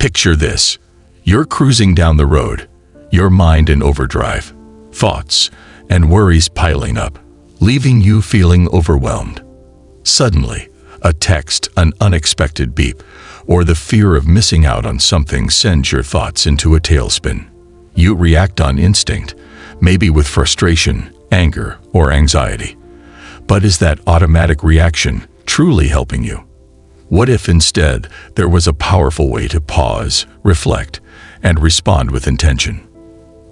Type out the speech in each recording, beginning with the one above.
Picture this. You're cruising down the road, your mind in overdrive, thoughts and worries piling up, leaving you feeling overwhelmed. Suddenly, a text, an unexpected beep, or the fear of missing out on something sends your thoughts into a tailspin. You react on instinct, maybe with frustration, anger, or anxiety. But is that automatic reaction truly helping you? What if instead there was a powerful way to pause, reflect, and respond with intention?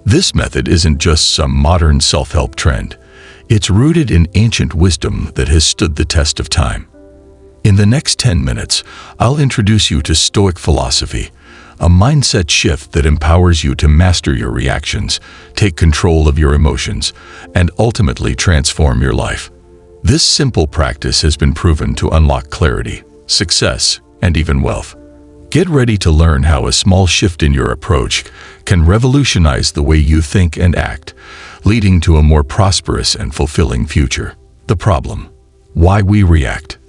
This method isn't just some modern self-help trend. It's rooted in ancient wisdom that has stood the test of time. In the next 10 minutes, I'll introduce you to Stoic philosophy, a mindset shift that empowers you to master your reactions, take control of your emotions, and ultimately transform your life. This simple practice has been proven to unlock clarity, success, and even wealth. Get ready to learn how a small shift in your approach can revolutionize the way you think and act, leading to a more prosperous and fulfilling future. The problem: why we react.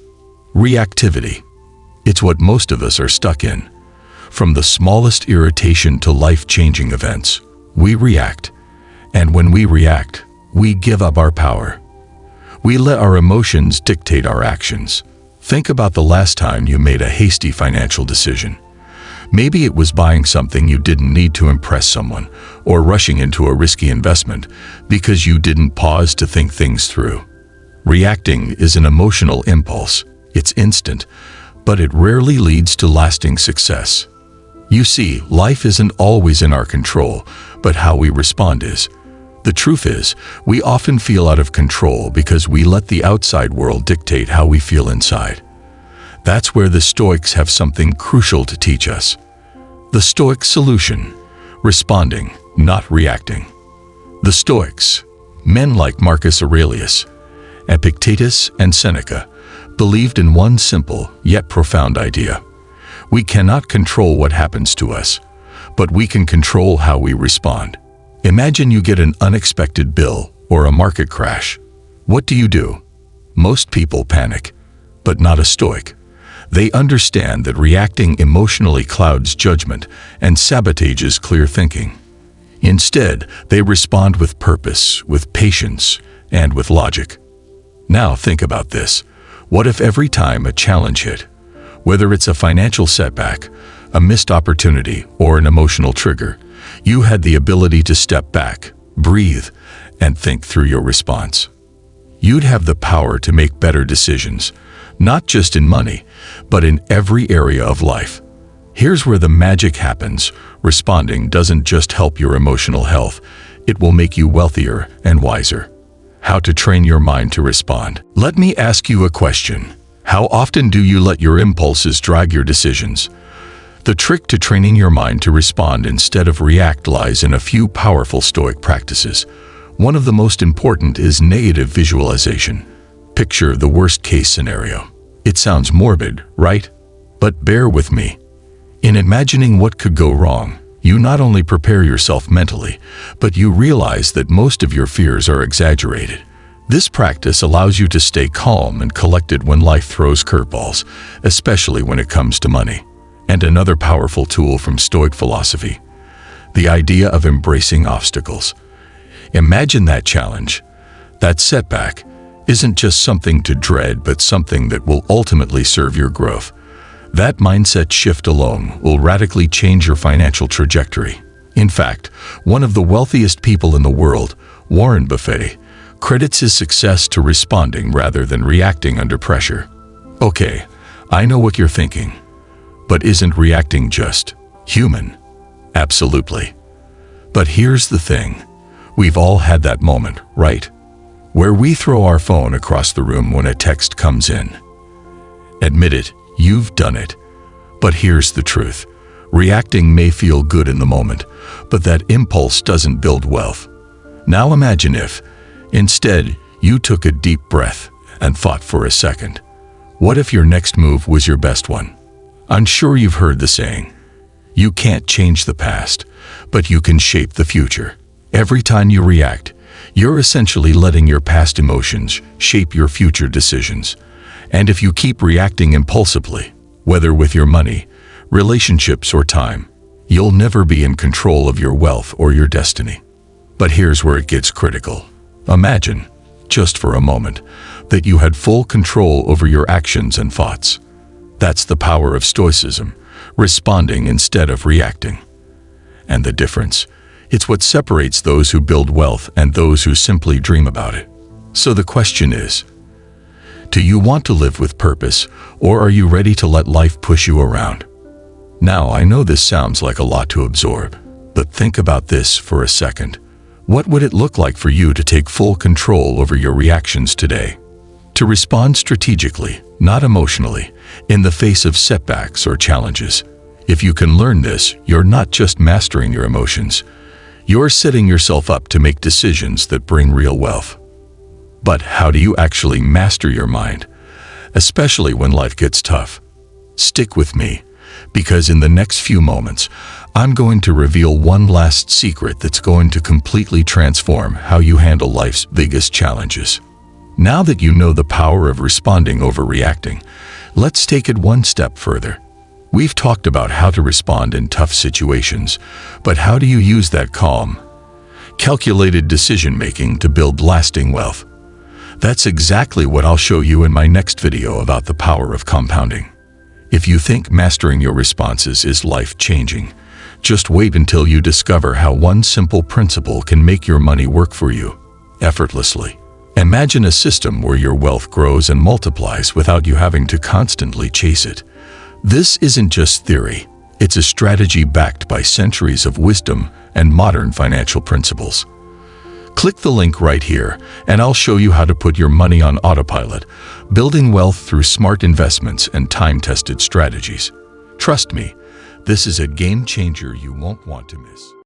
Reactivity. It's what most of us are stuck in. From the smallest irritation to life-changing events, we react. And when we react, we give up our power. We let our emotions dictate our actions. Think about the last time you made a hasty financial decision. Maybe it was buying something you didn't need to impress someone, or rushing into a risky investment because you didn't pause to think things through. Reacting is an emotional impulse. It's instant, but it rarely leads to lasting success. You see, life isn't always in our control, but how we respond is. The truth is, we often feel out of control because we let the outside world dictate how we feel inside. That's where the Stoics have something crucial to teach us. The Stoic solution: responding, not reacting. The Stoics, men like Marcus Aurelius, Epictetus, and Seneca, believed in one simple yet profound idea. We cannot control what happens to us, but we can control how we respond. Imagine you get an unexpected bill or a market crash. What do? Most people panic, but not a Stoic. They understand that reacting emotionally clouds judgment and sabotages clear thinking. Instead, they respond with purpose, with patience, and with logic. Now think about this. What if every time a challenge hit, whether it's a financial setback, a missed opportunity, or an emotional trigger, you had the ability to step back, breathe, and think through your response? You'd have the power to make better decisions, not just in money, but in every area of life. Here's where the magic happens. Responding doesn't just help your emotional health, it will make you wealthier and wiser. How to train your mind to respond. Let me ask you a question. How often do you let your impulses drive your decisions? The trick to training your mind to respond instead of react lies in a few powerful Stoic practices. One of the most important is negative visualization. Picture the worst-case scenario. It sounds morbid, right? But bear with me. In imagining what could go wrong, you not only prepare yourself mentally, but you realize that most of your fears are exaggerated. This practice allows you to stay calm and collected when life throws curveballs, especially when it comes to money. And another powerful tool from Stoic philosophy: the idea of embracing obstacles. Imagine that challenge, that setback, isn't just something to dread, but something that will ultimately serve your growth. That mindset shift alone will radically change your financial trajectory. In fact, one of the wealthiest people in the world, Warren Buffett, credits his success to responding rather than reacting under pressure. Okay, I know what you're thinking, but isn't reacting just human? Absolutely. But here's the thing. We've all had that moment, right? Where we throw our phone across the room when a text comes in. Admit it, you've done it. But here's the truth. Reacting may feel good in the moment, but that impulse doesn't build wealth. Now imagine if, instead, you took a deep breath and thought for a second. What if your next move was your best one? I'm sure you've heard the saying, you can't change the past, but you can shape the future. Every time you react, you're essentially letting your past emotions shape your future decisions. And if you keep reacting impulsively, whether with your money, relationships, or time, you'll never be in control of your wealth or your destiny. But here's where it gets critical. Imagine, just for a moment, that you had full control over your actions and thoughts. That's the power of Stoicism, responding instead of reacting. And the difference? It's what separates those who build wealth and those who simply dream about it. So the question is, do you want to live with purpose, or are you ready to let life push you around? Now, I know this sounds like a lot to absorb, but think about this for a second. What would it look like for you to take full control over your reactions today? To respond strategically, not emotionally, in the face of setbacks or challenges. If you can learn this, you're not just mastering your emotions, you're setting yourself up to make decisions that bring real wealth. But how do you actually master your mind, especially when life gets tough? Stick with me, because in the next few moments, I'm going to reveal one last secret that's going to completely transform how you handle life's biggest challenges. Now that you know the power of responding over reacting, let's take it one step further. We've talked about how to respond in tough situations, but how do you use that calm, calculated decision-making to build lasting wealth? That's exactly what I'll show you in my next video about the power of compounding. If you think mastering your responses is life-changing, just wait until you discover how one simple principle can make your money work for you, effortlessly. Imagine a system where your wealth grows and multiplies without you having to constantly chase it. This isn't just theory, it's a strategy backed by centuries of wisdom and modern financial principles. Click the link right here, and I'll show you how to put your money on autopilot, building wealth through smart investments and time-tested strategies. Trust me, this is a game changer you won't want to miss.